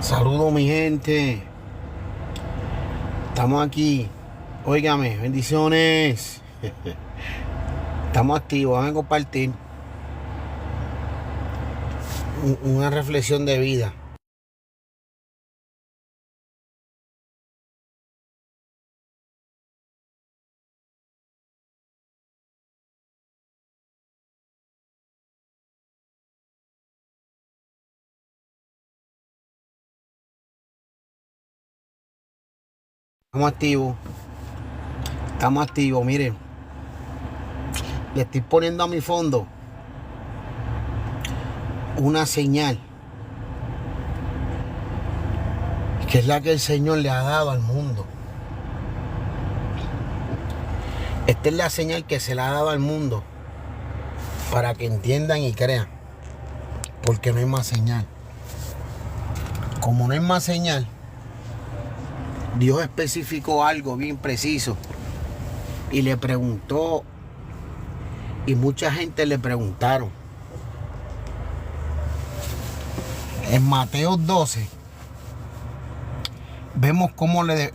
Saludos mi gente, estamos aquí, óigame, bendiciones, estamos activos, vamos a compartir una reflexión de vida. Estamos activos, miren, le estoy poniendo a mi fondo una señal, que es la que el Señor le ha dado al mundo. Esta es la señal que se le ha dado al mundo para que entiendan y crean, porque no hay más señal. Como no hay más señal, Dios especificó algo bien preciso y le preguntó, y mucha gente le preguntaron. En Mateo 12 vemos cómo le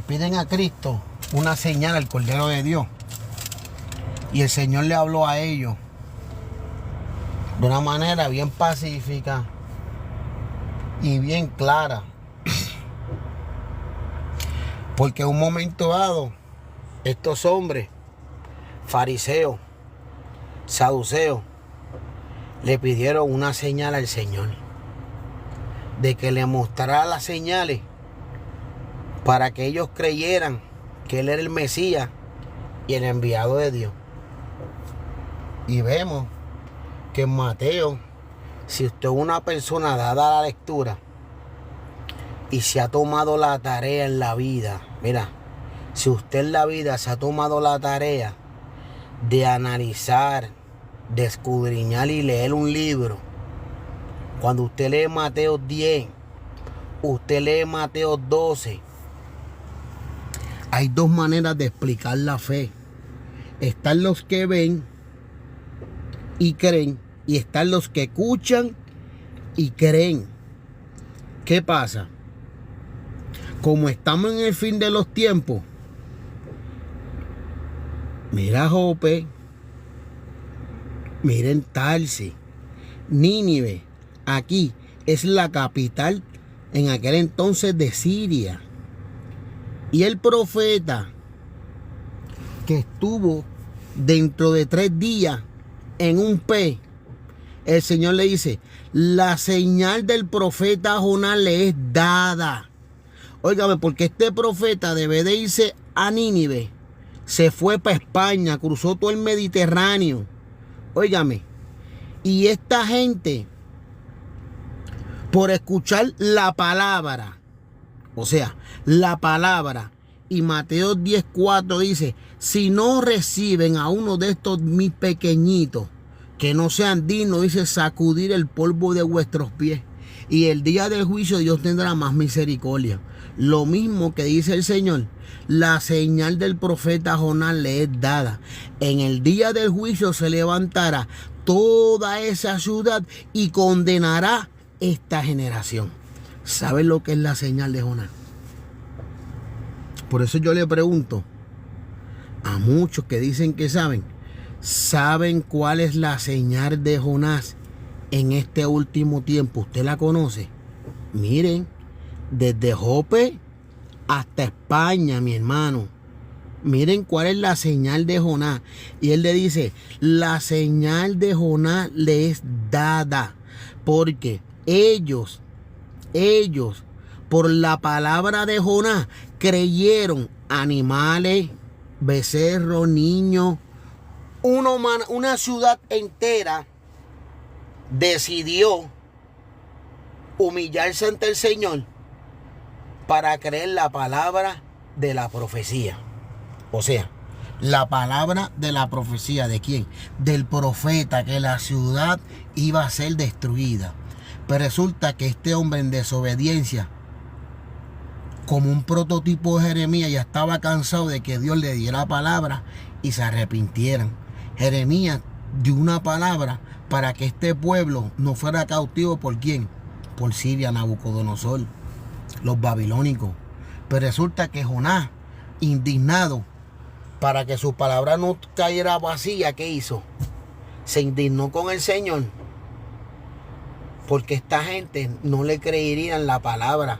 piden a Cristo una señal al Cordero de Dios, y el Señor le habló a ellos de una manera bien pacífica y bien clara. Porque en un momento dado, estos hombres, fariseos, saduceos, le pidieron una señal al Señor, de que le mostrara las señales para que ellos creyeran que Él era el Mesías y el enviado de Dios. Y vemos que en Mateo, si usted es una persona dada a la lectura y se ha tomado la tarea en la vida, mira, si usted en la vida se ha tomado la tarea de analizar, de escudriñar y leer un libro, cuando usted lee Mateo 10, usted lee Mateo 12, hay dos maneras de explicar la fe. Están los que ven y creen, y están los que escuchan y creen. ¿Qué pasa? Como estamos en el fin de los tiempos, mira Jope, miren Tarsis, Nínive, aquí es la capital en aquel entonces de Siria. Y el profeta que estuvo dentro de 3 días en un pez, el Señor le dice, la señal del profeta Jonás le es dada. Óigame, porque este profeta debe de irse a Nínive, se fue para España, cruzó todo el Mediterráneo. Óigame, y esta gente, por escuchar la palabra, o sea, la palabra, y Mateo 10:4 dice, si no reciben a uno de estos mis pequeñitos, que no sean dignos, dice, sacudir el polvo de vuestros pies, y el día del juicio Dios tendrá más misericordia. Lo mismo que dice el Señor, la señal del profeta Jonás le es dada. En el día del juicio se levantará toda esa ciudad y condenará esta generación. ¿Saben lo que es la señal de Jonás? Por eso yo le pregunto a muchos que dicen que ¿saben cuál es la señal de Jonás en este último tiempo? ¿Usted la conoce? Miren, desde Jope hasta España, mi hermano. Miren cuál es la señal de Jonás. Y él le dice, la señal de Jonás le es dada. Porque ellos, por la palabra de Jonás, creyeron animales, becerros, niños. Una ciudad entera decidió humillarse ante el Señor para creer la palabra de la profecía. O sea, la palabra de la profecía, ¿de quién? Del profeta, que la ciudad iba a ser destruida. Pero resulta que este hombre, en desobediencia, como un prototipo de Jeremías, ya estaba cansado de que Dios le diera palabra y se arrepintieran. Jeremías dio una palabra para que este pueblo no fuera cautivo. ¿Por quién? Por Siria, Nabucodonosor. los babilónicos. Pero resulta que Jonás, indignado, para que su palabra no cayera vacía, ¿qué hizo? Se indignó con el Señor, porque esta gente no le creerían la palabra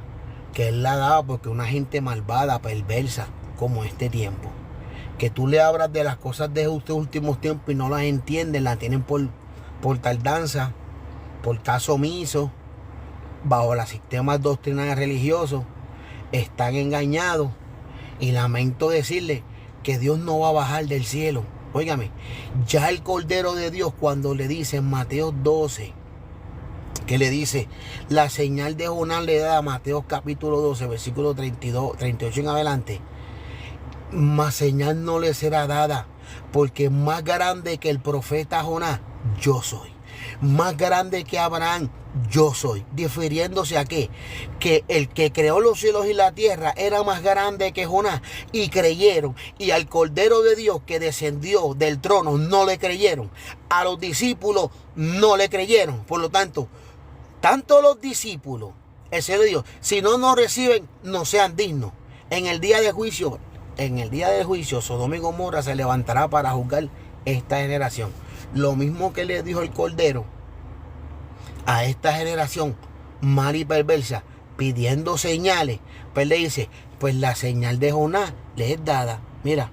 que él la daba, porque una gente malvada, perversa, como este tiempo, que tú le hablas de las cosas de estos últimos tiempos y no las entienden, las tienen por tardanza, por caso omiso, bajo los sistemas doctrinales religiosos, están engañados. Y lamento decirle que Dios no va a bajar del cielo. Óigame, ya el Cordero de Dios, cuando le dice en Mateo 12, que le dice, la señal de Jonás le da a Mateo capítulo 12, versículo 32, 38 en adelante, más señal no le será dada, porque más grande que el profeta Jonás, yo soy. Más grande que Abraham, yo soy. Difiriéndose a qué? Que el que creó los cielos y la tierra era más grande que Jonás, y creyeron. Y al Cordero de Dios que descendió del trono no le creyeron. A los discípulos no le creyeron. Por lo tanto los discípulos, el Señor de Dios, si no nos reciben, no sean dignos. En el día del juicio, Sodoma y Gomorra se levantará para juzgar esta generación. Lo mismo que le dijo el Cordero a esta generación mal y perversa, pidiendo señales, pues le dice, pues la señal de Jonás le es dada. Mira,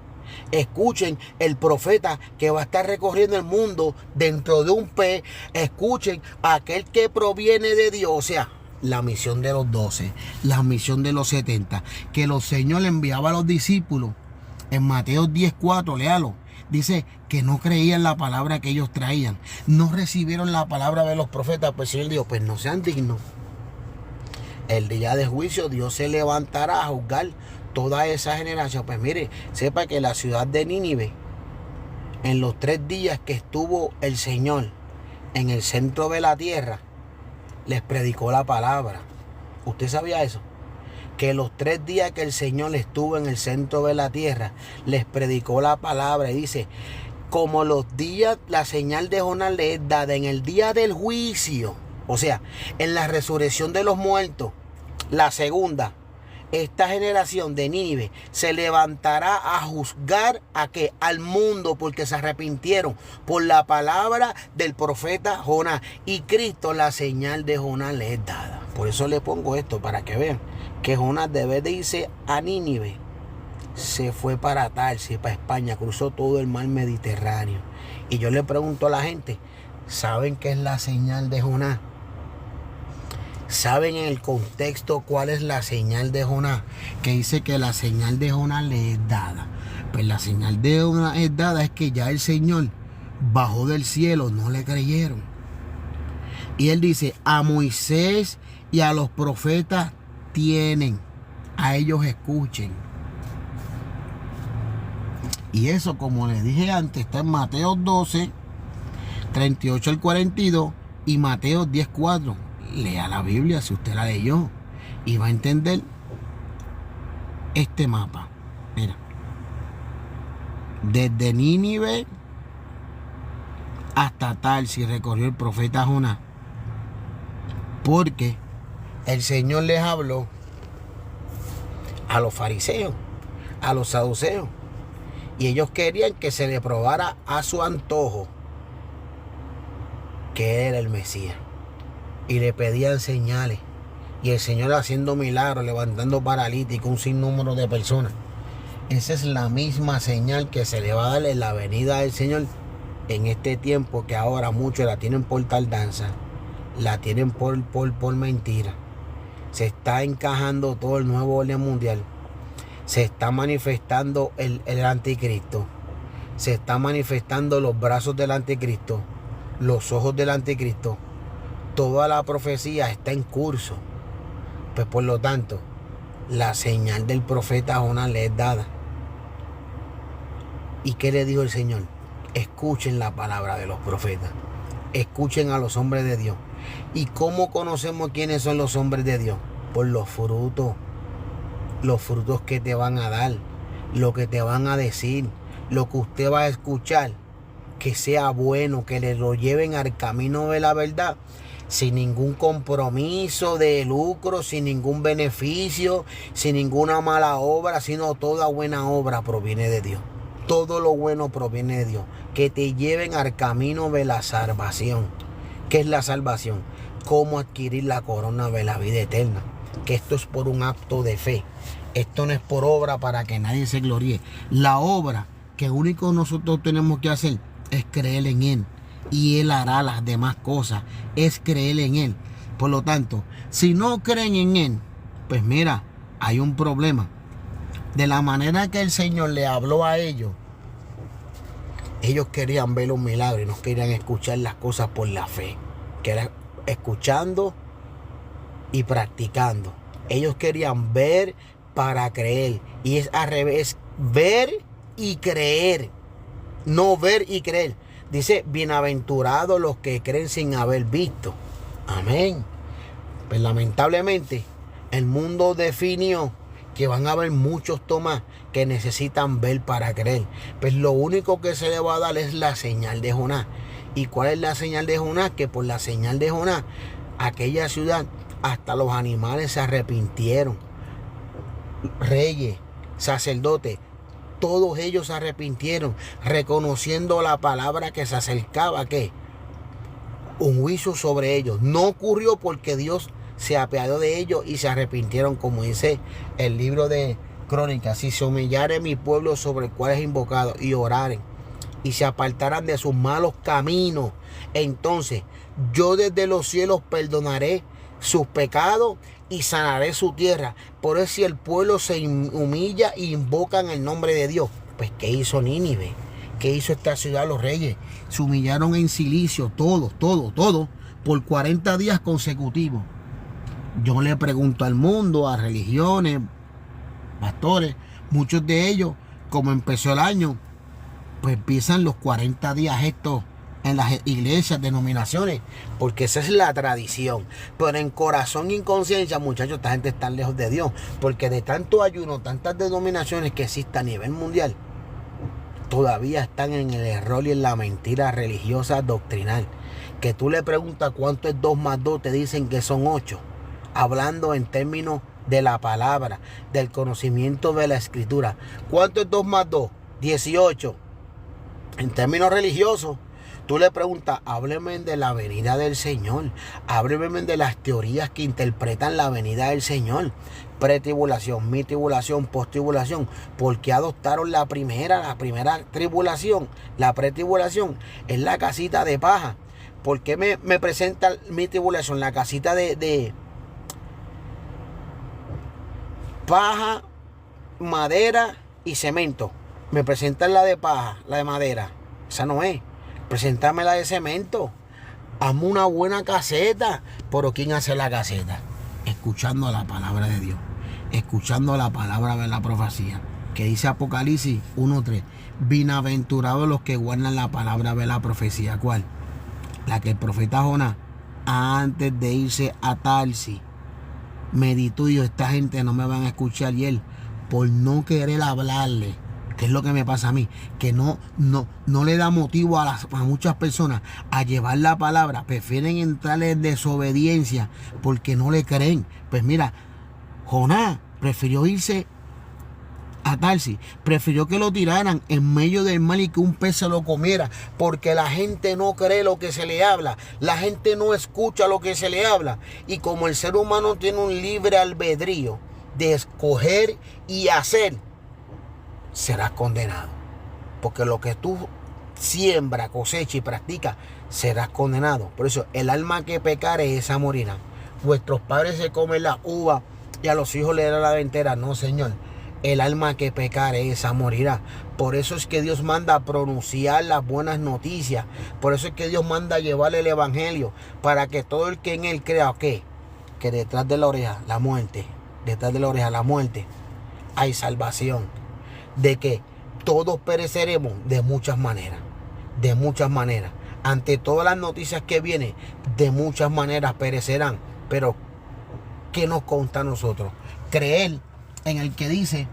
escuchen el profeta que va a estar recorriendo el mundo dentro de un pez. Escuchen a aquel que proviene de Dios. O sea, la misión de los 12, la misión de los 70, que el Señor le enviaba a los discípulos. En Mateo 10:4, léalo. Dice que no creían la palabra que ellos traían. No recibieron la palabra de los profetas. Pues el Señor dijo, pues no sean dignos. El día de juicio Dios se levantará a juzgar toda esa generación. Pues mire, sepa que la ciudad de Nínive, en los 3 días que estuvo el Señor en el centro de la tierra, les predicó la palabra. ¿Usted sabía eso? Que los 3 días que el Señor estuvo en el centro de la tierra, les predicó la palabra. Y dice, como los días, la señal de Jonás le es dada en el día del juicio, o sea, en la resurrección de los muertos, la segunda, esta generación de Nínive se levantará a juzgar a que al mundo, porque se arrepintieron por la palabra del profeta Jonás. Y Cristo, la señal de Jonás le es dada. Por eso le pongo esto, para que vean que Jonás, de vez de irse a Nínive, se fue para Tarsis, para España, cruzó todo el mar Mediterráneo. Y yo le pregunto a la gente, ¿saben qué es la señal de Jonás? ¿Saben en el contexto cuál es la señal de Jonás? Que dice que la señal de Jonás le es dada. Pues la señal de Jonás es dada es que ya el Señor bajó del cielo, no le creyeron. Y él dice, a Moisés y a los profetas tienen, a ellos escuchen. Y eso, como les dije antes, está en Mateo 12, 38 al 42 y Mateo 10:4. Lea la Biblia si usted la leyó y va a entender este mapa. Mira, desde Nínive hasta Tarsis recorrió el profeta Jonás, porque el Señor les habló a los fariseos, a los saduceos, y ellos querían que se le probara a su antojo que era el Mesías. Y le pedían señales. Y el Señor haciendo milagros, levantando paralíticos, un sinnúmero de personas. Esa es la misma señal que se le va a dar en la venida del Señor en este tiempo, que ahora muchos la tienen por tardanza, la tienen por mentira. Se está encajando todo el nuevo orden mundial. Se está manifestando el anticristo. Se está manifestando los brazos del anticristo, los ojos del anticristo. Toda la profecía está en curso. Pues por lo tanto, la señal del profeta Jonás le es dada. ¿Y qué le dijo el Señor? Escuchen la palabra de los profetas. Escuchen a los hombres de Dios. ¿Y cómo conocemos quiénes son los hombres de Dios? Por los frutos. Los frutos que te van a dar. Lo que te van a decir. Lo que usted va a escuchar. Que sea bueno. Que le lo lleven al camino de la verdad. sin ningún compromiso de lucro, sin ningún beneficio, sin ninguna mala obra, sino toda buena obra proviene de Dios. Todo lo bueno proviene de Dios. Que te lleven al camino de la salvación. ¿Qué es la salvación? Cómo adquirir la corona de la vida eterna. Que esto es por un acto de fe. Esto no es por obra para que nadie se gloríe. La obra que único nosotros tenemos que hacer es creer en Él. Y Él hará las demás cosas. Es creer en Él. Por lo tanto, si no creen en Él, pues mira, hay un problema. De la manera que el Señor le habló a ellos querían ver un milagro y no querían escuchar las cosas por la fe. Que era escuchando y practicando. Ellos querían ver para creer. Y es al revés. Ver y creer. No ver y creer. Dice, bienaventurados los que creen sin haber visto. Amén. Pues lamentablemente, el mundo definió que van a haber muchos Tomás que necesitan ver para creer. Pues lo único que se le va a dar es la señal de Jonás. ¿Y cuál es la señal de Jonás? Que por la señal de Jonás, aquella ciudad, hasta los animales se arrepintieron. Reyes, sacerdotes, todos ellos se arrepintieron, reconociendo la palabra que se acercaba, ¿qué? Un juicio sobre ellos. No ocurrió porque Dios se apiadó de ellos y se arrepintieron, como dice el libro de Crónicas. Si se humillare mi pueblo sobre el cual es invocado y oraren y se apartarán de sus malos caminos, entonces yo desde los cielos perdonaré sus pecados y sanaré su tierra. Por eso si el pueblo se humilla e invoca en el nombre de Dios, pues ¿qué hizo Nínive? ¿Qué hizo esta ciudad? Los reyes se humillaron en silicio, todo, por 40 días consecutivos. Yo le pregunto al mundo, a religiones, pastores, muchos de ellos, como empezó el año, pues empiezan los 40 días estos en las iglesias, denominaciones, porque esa es la tradición. Pero en corazón y en conciencia, muchachos, esta gente está lejos de Dios, porque de tanto ayuno, tantas denominaciones que existen a nivel mundial, todavía están en el error y en la mentira religiosa doctrinal. Que tú le preguntas cuánto es 2 más 2, te dicen que son 8. Hablando en términos de la palabra, del conocimiento de la escritura. ¿Cuánto es 2 más 2? 18. En términos religiosos, tú le preguntas, hábleme de la venida del Señor. Hábleme de las teorías que interpretan la venida del Señor. Pretribulación, mitribulación, posttribulación. ¿Por qué adoptaron la primera tribulación? La pretribulación es la casita de paja. ¿Por qué me presenta mi tribulación? La casita de paja, madera y cemento. Me presentan la de paja, la de madera. Esa no es. Preséntame la de cemento. Hazme una buena caseta. Pero ¿quién hace la caseta? Escuchando la palabra de Dios. Escuchando la palabra de la profecía. Que dice Apocalipsis 1:3. Bienaventurados los que guardan la palabra de la profecía. ¿Cuál? La que el profeta Jonás, antes de irse a Tarsis, meditó y dijo, esta gente no me van a escuchar. Y él, por no querer hablarle, que es lo que me pasa a mí, que no le da motivo a muchas personas a llevar la palabra, prefieren entrar en desobediencia porque no le creen. Pues mira, Jonás prefirió irse a Tarsis, prefirió que lo tiraran en medio del mar y que un pez se lo comiera, porque la gente no cree lo que se le habla, la gente no escucha lo que se le habla. Y como el ser humano tiene un libre albedrío de escoger y hacer, serás condenado, porque lo que tú siembra, cosecha y practica, serás condenado. Por eso el alma que pecare, esa morirá. Vuestros padres se comen la uva y a los hijos le dará la ventera. No, Señor, el alma que pecare, esa morirá. Por eso es que Dios manda a pronunciar las buenas noticias. Por eso es que Dios manda a llevarle el evangelio, para que todo el que en él crea, ¿qué? Que detrás de la oreja, la muerte. Detrás de la oreja, la muerte, hay salvación. De que todos pereceremos de muchas maneras. De muchas maneras. Ante todas las noticias que vienen, de muchas maneras perecerán. Pero, ¿qué nos consta a nosotros? Creer en el que dice,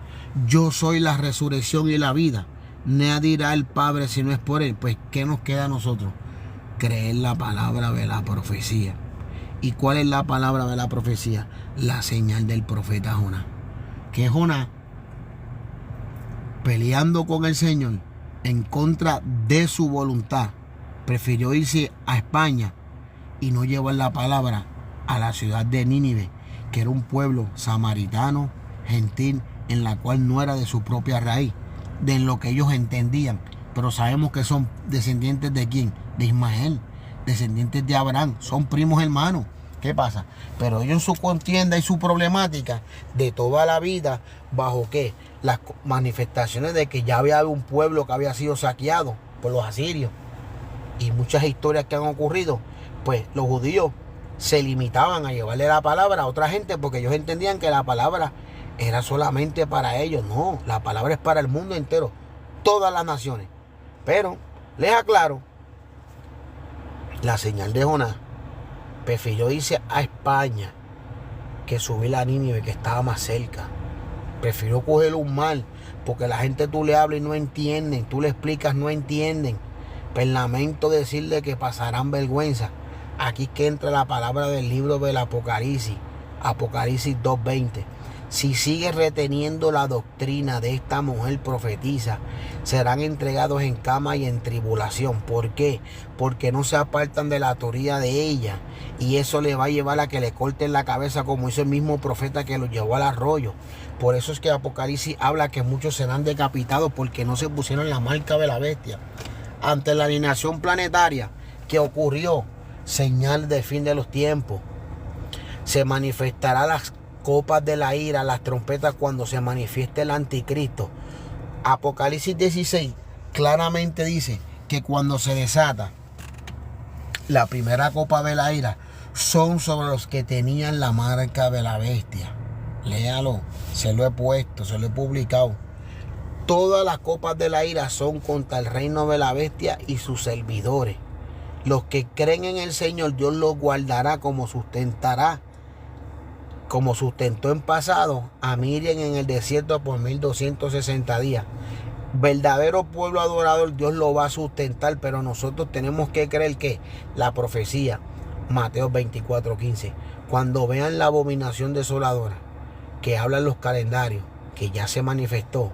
yo soy la resurrección y la vida. Nadie irá al Padre si no es por él. Pues, ¿qué nos queda a nosotros? Creer la palabra de la profecía. ¿Y cuál es la palabra de la profecía? La señal del profeta Jonás. Que Jonás, peleando con el Señor en contra de su voluntad, prefirió irse a España y no llevar la palabra a la ciudad de Nínive, que era un pueblo samaritano, gentil, en la cual no era de su propia raíz, de lo que ellos entendían. Pero sabemos que son descendientes de ¿quién? De Ismael, descendientes de Abraham, son primos hermanos. ¿Qué pasa? Pero ellos en su contienda y su problemática de toda la vida, ¿bajo qué? Las manifestaciones de que ya había un pueblo que había sido saqueado por los asirios y muchas historias que han ocurrido, pues los judíos se limitaban a llevarle la palabra a otra gente porque ellos entendían que la palabra era solamente para ellos. No, la palabra es para el mundo entero, todas las naciones. Pero les aclaro, la señal de Jonás prefirió irse a España que subir a Nínive, que estaba más cerca. Prefirió coger un mal, porque la gente tú le hablas y no entienden, tú le explicas, no entienden. Pues lamento decirle que pasarán vergüenza. Aquí es que entra la palabra del libro del Apocalipsis, Apocalipsis 2:20. Si sigue reteniendo la doctrina de esta mujer profetisa, serán entregados en cama y en tribulación. ¿Por qué? Porque no se apartan de la teoría de ella. Y eso le va a llevar a que le corten la cabeza, como hizo el mismo profeta que lo llevó al arroyo. Por eso es que Apocalipsis habla que muchos serán decapitados porque no se pusieron la marca de la bestia. Ante la alineación planetaria que ocurrió, señal del fin de los tiempos. Se manifestará las copas de la ira, las trompetas, cuando se manifieste el anticristo. Apocalipsis 16 claramente dice que cuando se desata la primera copa de la ira, son sobre los que tenían la marca de la bestia. Léalo, se lo he puesto, se lo he publicado. Todas las copas de la ira son contra el reino de la bestia y sus servidores. Los que creen en el Señor, Dios los guardará como sustentará, como sustentó en pasado a Miriam en el desierto por 1260 días. Verdadero pueblo adorador, Dios lo va a sustentar, pero nosotros tenemos que creer que la profecía, Mateo 24:15, cuando vean la abominación desoladora que hablan los calendarios, que ya se manifestó,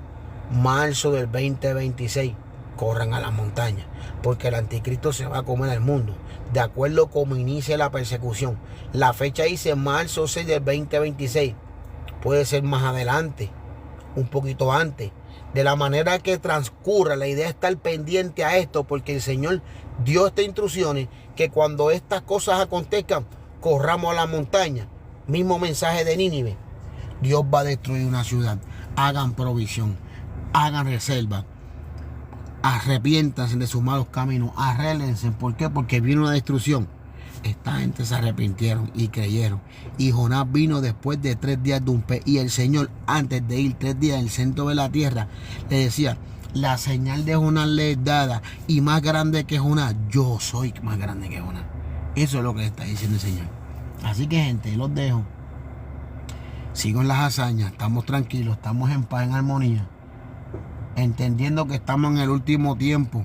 marzo del 2026, corran a la montaña, porque el anticristo se va a comer al mundo, de acuerdo como inicie la persecución. La fecha dice marzo 6 del 2026, puede ser más adelante, un poquito antes. De la manera que transcurra, la idea es estar pendiente a esto, porque el Señor dio estas instrucciones, que cuando estas cosas acontezcan, corramos a la montaña. Mismo mensaje de Nínive. Dios va a destruir una ciudad. Hagan provisión, hagan reserva, arrepiéntanse de sus malos caminos, arréglense. ¿Por qué? Porque vino una destrucción. Esta gente se arrepintieron y creyeron. Y Jonás vino después de 3 días de un pez. Y el Señor, antes de ir 3 días en el centro de la tierra, le decía: la señal de Jonás le es dada, y más grande que Jonás, yo soy más grande que Jonás. Eso es lo que le está diciendo el Señor. Así que, gente, los dejo. Sigo en las hazañas, estamos tranquilos, estamos en paz, en armonía, entendiendo que estamos en el último tiempo.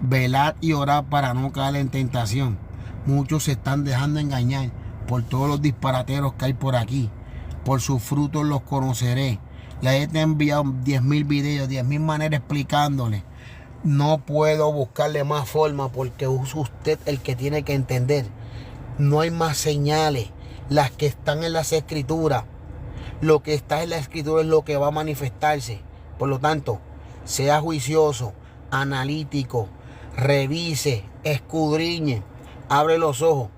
Velad y orad para no caer en tentación. Muchos se están dejando engañar por todos los disparateros que hay por aquí. Por sus frutos los conoceré. Les he enviado 10,000 videos, 10,000 maneras explicándoles. No puedo buscarle más forma, porque es usted el que tiene que entender. No hay más señales. Las que están en las escrituras. Lo que está en la escritura es lo que va a manifestarse. Por lo tanto, sea juicioso, analítico, revise, escudriñe, abre los ojos,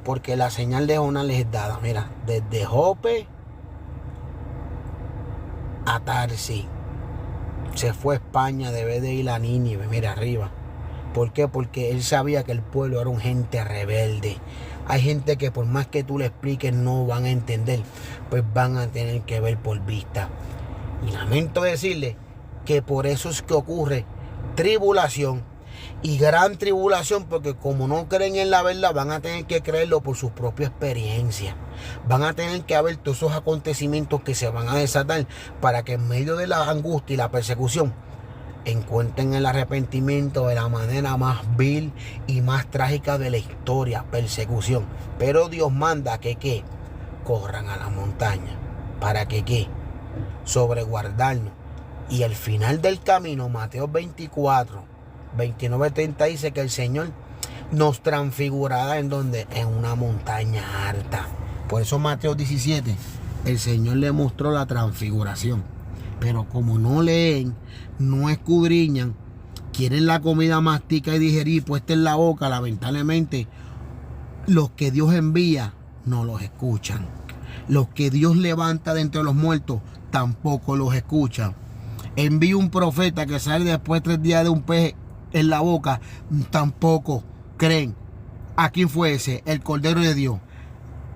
porque la señal de Jonás les es dada. Mira, desde Jope a Tarsis. Se fue a España, debe de ir a Nínive, mira arriba. ¿Por qué? Porque él sabía que el pueblo era un gente rebelde. Hay gente que por más que tú le expliques no van a entender, pues van a tener que ver por vista. Y lamento decirle que por eso es que ocurre tribulación y gran tribulación, porque como no creen en la verdad, van a tener que creerlo por su propia experiencia. Van a tener que ver todos esos acontecimientos que se van a desatar, para que en medio de la angustia y la persecución encuentren el arrepentimiento de la manera más vil y más trágica de la historia, persecución. Pero Dios manda que corran a la montaña. ¿Para que sobreguardarnos? Y al final del camino, Mateo 24, 29, 30 dice que el Señor nos transfigurará en donde, en una montaña alta. Por eso Mateo 17, el Señor le mostró la transfiguración. Pero como no leen, no escudriñan, quieren la comida mastica y digerir puesta en la boca, lamentablemente, los que Dios envía no los escuchan. Los que Dios levanta de entre los muertos tampoco los escuchan. Envía un profeta que sale después de 3 días de un pez en la boca, tampoco creen. ¿A quién fue ese? El Cordero de Dios.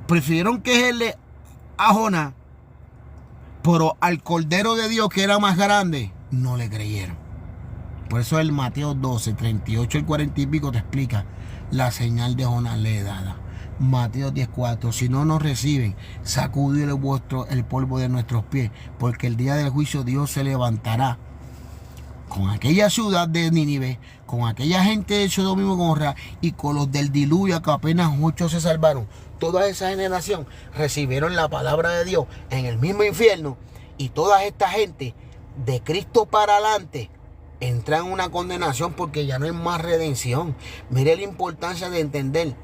Prefirieron quejarle a Jonás, pero al Cordero de Dios, que era más grande, no le creyeron. Por eso el Mateo 12, 38 y 40 y pico te explica la señal de Jonás le he dada. Mateo 10:4, si no nos reciben, sacudid el polvo de nuestros pies, porque el día del juicio Dios se levantará con aquella ciudad de Nínive, con aquella gente de Sodoma y Gomorra y con los del diluvio, que apenas muchos se salvaron. Toda esa generación recibieron la palabra de Dios en el mismo infierno, y toda esta gente de Cristo para adelante entran en una condenación porque ya no hay más redención. Mire la importancia de entender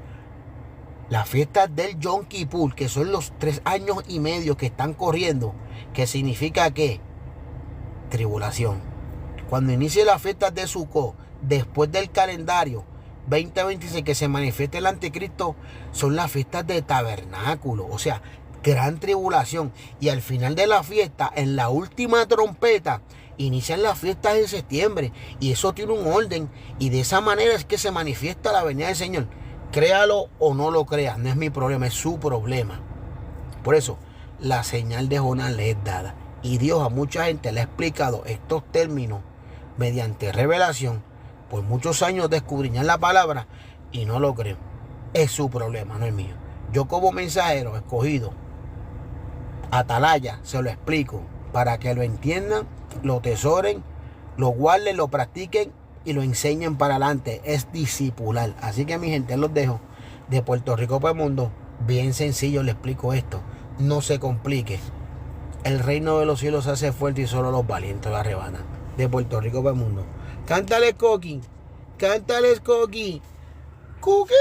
las fiestas del Yom Kippur, que son los 3 años y medio que están corriendo, que significa que tribulación. Cuando inicie las fiestas de Sukkot, después del calendario 2026 que se manifiesta el anticristo, son las fiestas de tabernáculo, o sea, gran tribulación. Y al final de la fiesta, en la última trompeta, inician las fiestas en septiembre, y eso tiene un orden, y de esa manera es que se manifiesta la venida del Señor. Créalo o no lo creas, no es mi problema, es su problema. Por eso, la señal de Jonás le es dada. Y Dios a mucha gente le ha explicado estos términos mediante revelación, por muchos años de escudriñar la palabra, y no lo creo. Es su problema, no es mío. Yo como mensajero escogido, atalaya, se lo explico para que lo entiendan, lo tesoren, lo guarden, lo practiquen y lo enseñen para adelante. Es discipular. Así que mi gente, los dejo de Puerto Rico para el mundo. Bien sencillo le explico esto. No se complique. El reino de los cielos se hace fuerte y solo los valientes lo arrebatan. De Puerto Rico para el mundo. Cántale, Coqui. Cántale, Coqui. Coqui.